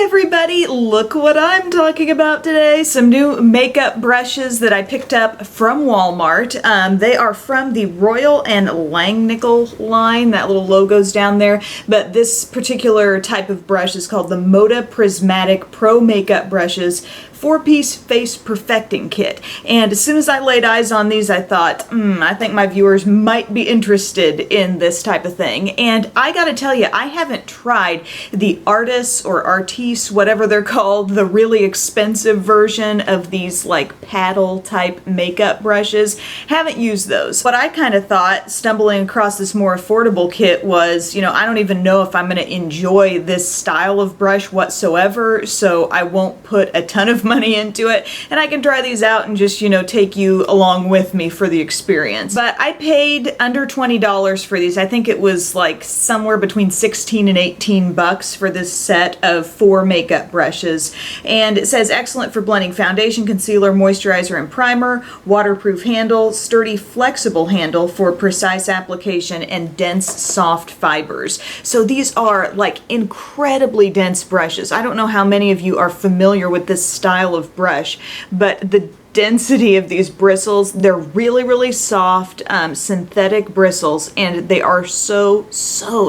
everybody, look what I'm talking about today. Some new makeup brushes that I picked up from Walmart. They are from the Royal and Langnickel line. That little logo's down there. But this particular type of brush is called the Moda Prismatic Pro Makeup Brushes 4-piece face perfecting kit. And as soon as I laid eyes on these, I thought, I think my viewers might be interested in this type of thing. And I gotta tell you, I haven't tried the Artis or Artis, whatever they're called, the really expensive version of these like paddle type makeup brushes. Haven't used those. What I kind of thought, stumbling across this more affordable kit, was, I don't even know if I'm gonna enjoy this style of brush whatsoever, so I won't put a ton of money into it, and I can try these out and just, take you along with me for the experience. But I paid under $20 for these. I think it was like somewhere between 16 and 18 bucks for this set of 4 makeup brushes. And it says excellent for blending foundation, concealer, moisturizer, and primer, waterproof handle, sturdy, flexible handle for precise application, and dense, soft fibers. So these are like incredibly dense brushes. I don't know how many of you are familiar with this style of brush, but the density of these bristles, they're really soft, synthetic bristles, and they are so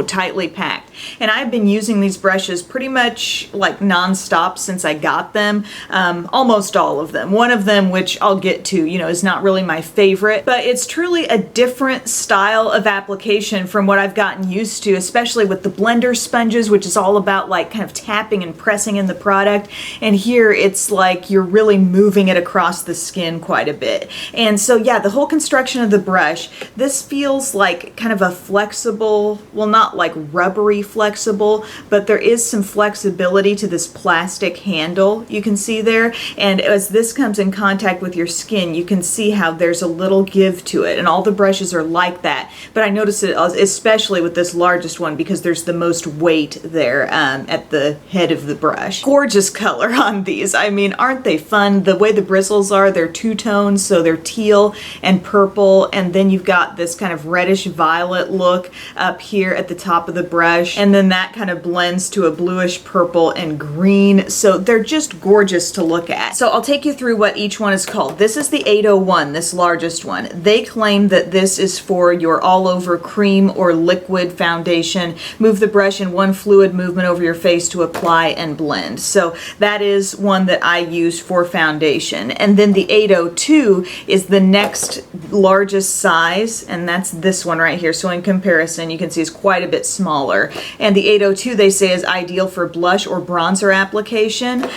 tightly packed. And I've been using these brushes pretty much like non-stop since I got them, almost all of them. One of them, which I'll get to, is not really my favorite, but it's truly a different style of application from what I've gotten used to, especially with the blender sponges, which is all about like kind of tapping and pressing in the product. And here it's like you're really moving it across the skin quite a bit. And so yeah, the whole construction of the brush, this feels like kind of a flexible, well, not like rubbery flexible, but there is some flexibility to this plastic handle you can see there. And as this comes in contact with your skin, you can see how there's a little give to it, and all the brushes are like that. But I noticed it especially with this largest one because there's the most weight there at the head of the brush. Gorgeous color on these. I mean, aren't they fun? The way the bristles are, they're two-tones, so they're teal and purple, and then you've got this kind of reddish violet look up here at the top of the brush, and then that kind of blends to a bluish purple and green. So they're just gorgeous to look at. So I'll take you through what each one is called. This is the 801, this largest one. They claim that this is for your all-over cream or liquid foundation. Move the brush in one fluid movement over your face to apply and blend. So that is one that I use for foundation. And then the 802 is the next largest size, and that's this one right here. So in comparison, you can see it's quite a bit smaller. And the 802, they say, is ideal for blush or bronzer application.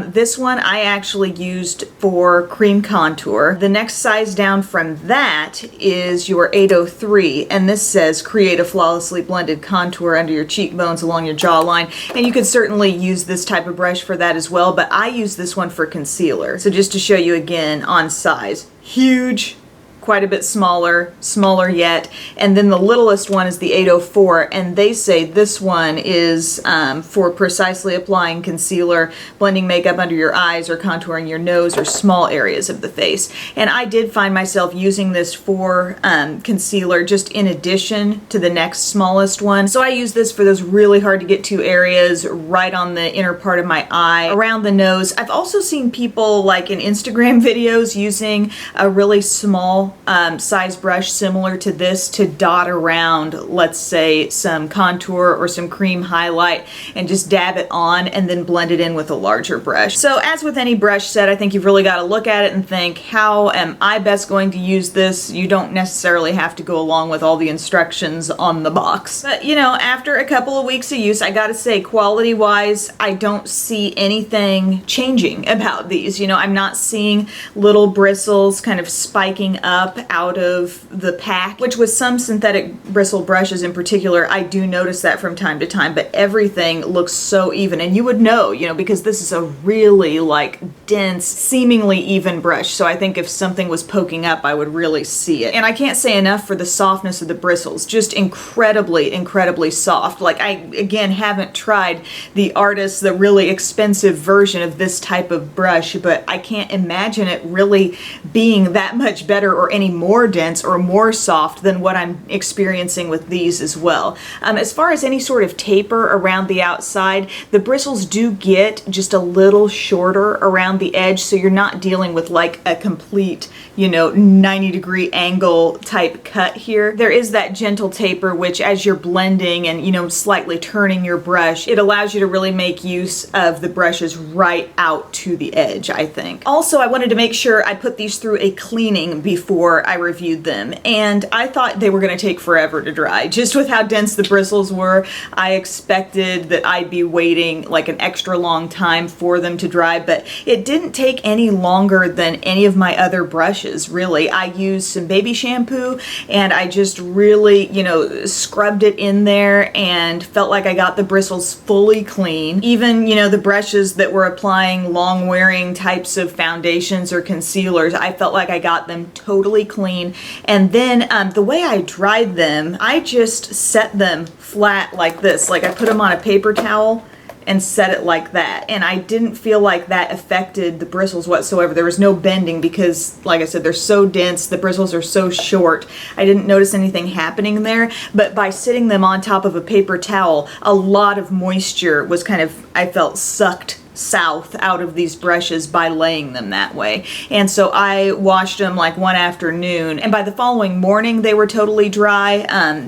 This one I actually used for cream contour. The next size down from that is your 803, and this says create a flawlessly blended contour under your cheekbones along your jawline. And you could certainly use this type of brush for that as well, but I use this one for concealer. So just to show you again on size, huge, quite a bit smaller yet. And then the littlest one is the 804, and they say this one is for precisely applying concealer, blending makeup under your eyes, or contouring your nose or small areas of the face. And I did find myself using this for concealer just in addition to the next smallest one. So I use this for those really hard to get to areas right on the inner part of my eye, around the nose. I've also seen people like in Instagram videos using a really small size brush similar to this to dot around, let's say, some contour or some cream highlight, and just dab it on and then blend it in with a larger brush. So as with any brush set, I think you've really got to look at it and think, how am I best going to use this? You don't necessarily have to go along with all the instructions on the box. But after a couple of weeks of use, I gotta say, quality wise, I don't see anything changing about these. I'm not seeing little bristles kind of spiking up out of the pack, which with some synthetic bristle brushes in particular, I do notice that from time to time, but everything looks so even. And you would know, because this is a really like dense, seemingly even brush. So I think if something was poking up, I would really see it. And I can't say enough for the softness of the bristles, just incredibly soft. Like, I, again, haven't tried the Artis, the really expensive version of this type of brush, but I can't imagine it really being that much better or or any more dense or more soft than what I'm experiencing with these as well. As far as any sort of taper around the outside, the bristles do get just a little shorter around the edge, so you're not dealing with like a complete, 90-degree angle type cut here. There is that gentle taper, which as you're blending and, slightly turning your brush, it allows you to really make use of the brushes right out to the edge, I think. Also, I wanted to make sure I put these through a cleaning before I reviewed them, and I thought they were going to take forever to dry. Just with how dense the bristles were, I expected that I'd be waiting like an extra long time for them to dry, but it didn't take any longer than any of my other brushes, really. I used some baby shampoo and I just really, scrubbed it in there and felt like I got the bristles fully clean. Even, the brushes that were applying long wearing types of foundations or concealers, I felt like I got them totally clean. And then the way I dried them, I just set them flat like this. Like I put them on a paper towel and set it like that, and I didn't feel like that affected the bristles whatsoever. There was no bending because, like I said, they're so dense, the bristles are so short. I didn't notice anything happening there, but by sitting them on top of a paper towel, a lot of moisture was kind of, I felt, sucked south out of these brushes by laying them that way. And so I washed them like one afternoon, and by the following morning they were totally dry.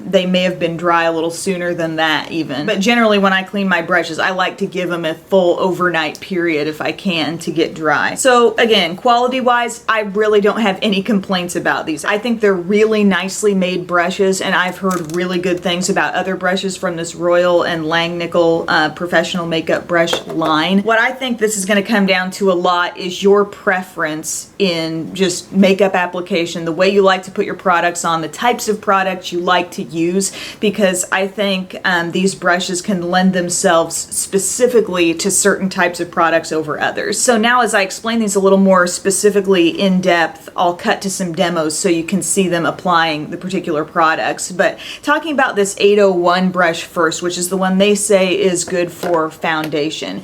They may have been dry a little sooner than that even, but generally when I clean my brushes, I like to give them a full overnight period if I can to get dry. So again, quality wise, I really don't have any complaints about these. I think they're really nicely made brushes, and I've heard really good things about other brushes from this Royal and Langnickel professional makeup brush line. What I think this is going to come down to a lot is your preference in just makeup application, the way you like to put your products on, the types of products you like to use, because I think these brushes can lend themselves specifically to certain types of products over others. So now as I explain these a little more specifically in depth, I'll cut to some demos so you can see them applying the particular products. But talking about this 801 brush first, which is the one they say is good for foundation.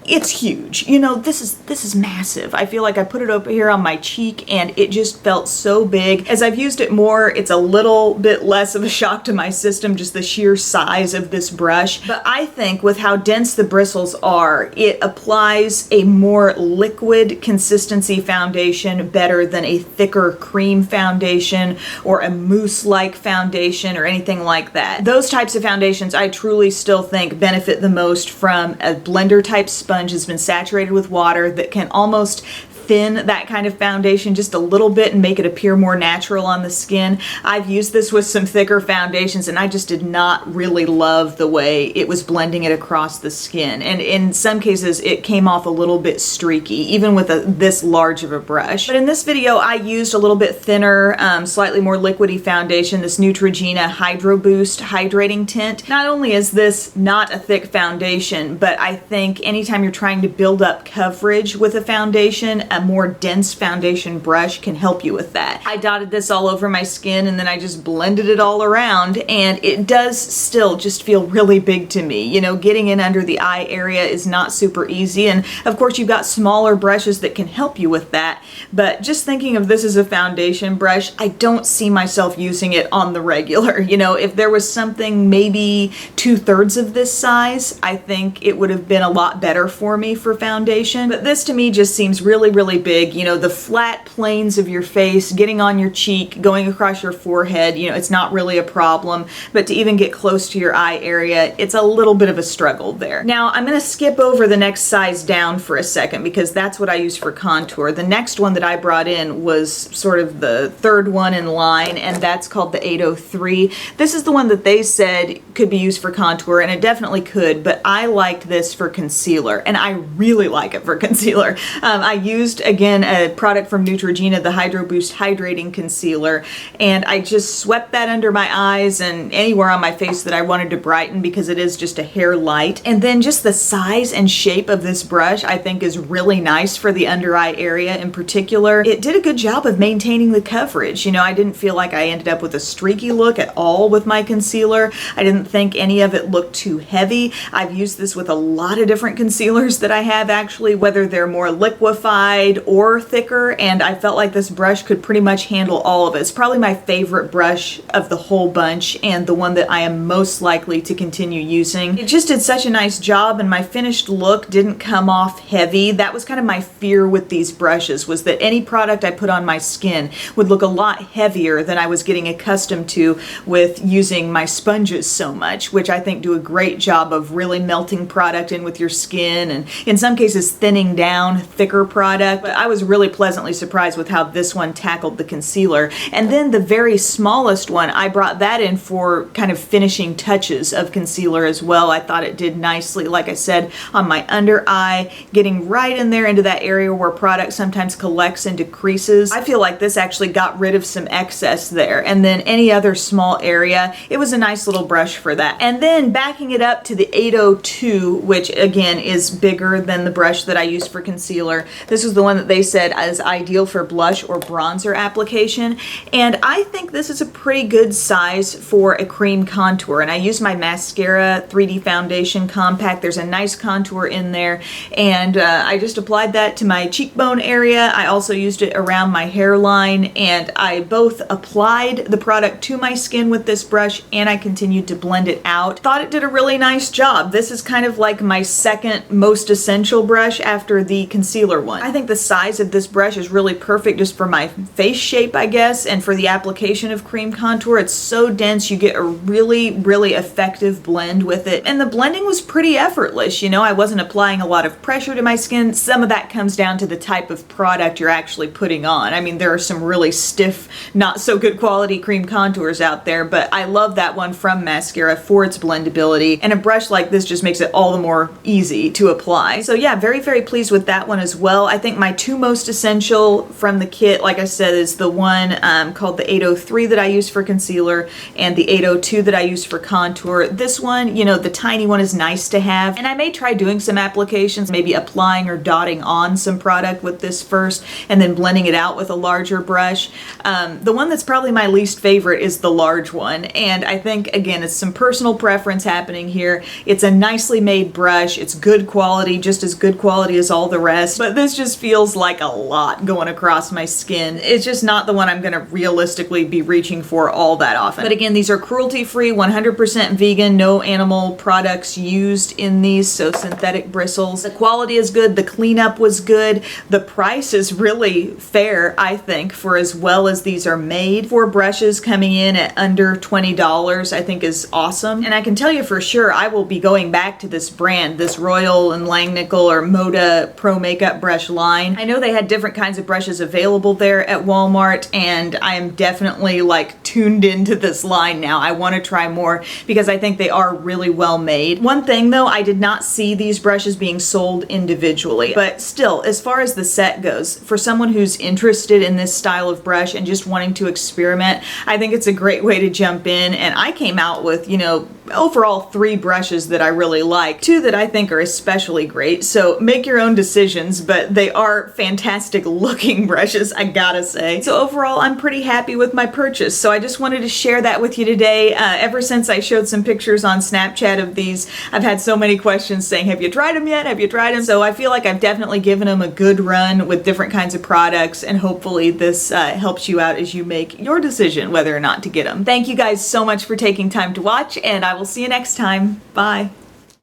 It's huge. This is massive. I feel like I put it over here on my cheek and it just felt so big. As I've used it more, it's a little bit less of a shock to my system, just the sheer size of this brush. But I think with how dense the bristles are, it applies a more liquid consistency foundation better than a thicker cream foundation or a mousse-like foundation or anything like that. Those types of foundations I truly still think benefit the most from a blender type sponge has been saturated with water that can almost thin that kind of foundation just a little bit and make it appear more natural on the skin. I've used this with some thicker foundations and I just did not really love the way it was blending it across the skin. And in some cases it came off a little bit streaky, even with this large of a brush. But in this video I used a little bit thinner, slightly more liquidy foundation, this Neutrogena Hydro Boost Hydrating Tint. Not only is this not a thick foundation, but I think anytime you're trying to build up coverage with a foundation, a more dense foundation brush can help you with that. I dotted this all over my skin and then I just blended it all around, and it does still just feel really big to me. Getting in under the eye area is not super easy, and of course you've got smaller brushes that can help you with that, but just thinking of this as a foundation brush, I don't see myself using it on the regular. If there was something maybe 2/3 of this size, I think it would have been a lot better for me for foundation, but this to me just seems really big. The flat planes of your face, getting on your cheek, going across your forehead, it's not really a problem, but to even get close to your eye area, it's a little bit of a struggle there. Now I'm going to skip over the next size down for a second because that's what I use for contour. The next one that I brought in was sort of the third one in line, and that's called the 803. This is the one that they said could be used for contour, and it definitely could, but I liked this for concealer, and I really like it for concealer. I used again a product from Neutrogena, the Hydro Boost Hydrating Concealer, and I just swept that under my eyes and anywhere on my face that I wanted to brighten because it is just a hair light. And then just the size and shape of this brush I think is really nice for the under eye area in particular. It did a good job of maintaining the coverage. I didn't feel like I ended up with a streaky look at all with my concealer. I didn't think any of it looked too heavy. I've used this with a lot of different concealers that I have actually, whether they're more liquefied wide or thicker, and I felt like this brush could pretty much handle all of it. It's probably my favorite brush of the whole bunch and the one that I am most likely to continue using. It just did such a nice job, and my finished look didn't come off heavy. That was kind of my fear with these brushes, was that any product I put on my skin would look a lot heavier than I was getting accustomed to with using my sponges so much, which I think do a great job of really melting product in with your skin, and in some cases thinning down thicker product. But I was really pleasantly surprised with how this one tackled the concealer. And then the very smallest one, I brought that in for kind of finishing touches of concealer as well. I thought it did nicely, like I said, on my under eye, getting right in there into that area where product sometimes collects into creases. I feel like this actually got rid of some excess there. And then any other small area, it was a nice little brush for that. And then backing it up to the 802, which again is bigger than the brush that I used for concealer. This was the one that they said is ideal for blush or bronzer application. And I think this is a pretty good size for a cream contour. And I used my mascara 3D foundation compact. There's a nice contour in there. And I just applied that to my cheekbone area. I also used it around my hairline. And I both applied the product to my skin with this brush and I continued to blend it out. Thought it did a really nice job. This is kind of like my second most essential brush after the concealer one. I think the size of this brush is really perfect just for my face shape, I guess, and for the application of cream contour. It's so dense, you get a really, really effective blend with it. And the blending was pretty effortless, you know, I wasn't applying a lot of pressure to my skin. Some of that comes down to the type of product you're actually putting on. I mean, there are some really stiff, not so good quality cream contours out there, but I love that one from Mascara for its blendability, and a brush like this just makes it all the more easy to apply. So yeah, very, very pleased with that one as well. I think my two most essential from the kit, like I said, is the one called the 803 that I use for concealer and the 802 that I use for contour. This one, you know, the tiny one is nice to have, and I may try doing some applications, maybe applying or dotting on some product with this first and then blending it out with a larger brush. The one that's probably my least favorite is the large one, and I think, again, it's some personal preference happening here. It's a nicely made brush. It's good quality, just as good quality as all the rest, but this just feels like a lot going across my skin. It's just not the one I'm going to realistically be reaching for all that often. But again, these are cruelty-free, 100% vegan, no animal products used in these, so synthetic bristles. The quality is good, the cleanup was good, the price is really fair, I think, for as well as these are made. 4 brushes coming in at under $20 I think is awesome. And I can tell you for sure I will be going back to this brand, this Royal and Langnickel or Moda Pro Makeup brush line. I know they had different kinds of brushes available there at Walmart, and I am definitely like tuned into this line now. I want to try more because I think they are really well made. One thing though, I did not see these brushes being sold individually, but still, as far as the set goes, for someone who's interested in this style of brush and just wanting to experiment, I think it's a great way to jump in. And I came out with, you know, overall 3 brushes that I really like, 2 that I think are especially great, so make your own decisions, but they are fantastic looking brushes, I gotta say. So overall, I'm pretty happy with my purchase, so I just wanted to share that with you today. Ever since I showed some pictures on Snapchat of these, I've had so many questions saying, have you tried them yet? Have you tried them? So I feel like I've definitely given them a good run with different kinds of products, and hopefully this helps you out as you make your decision whether or not to get them. Thank you guys so much for taking time to watch, and I will see you next time. Bye.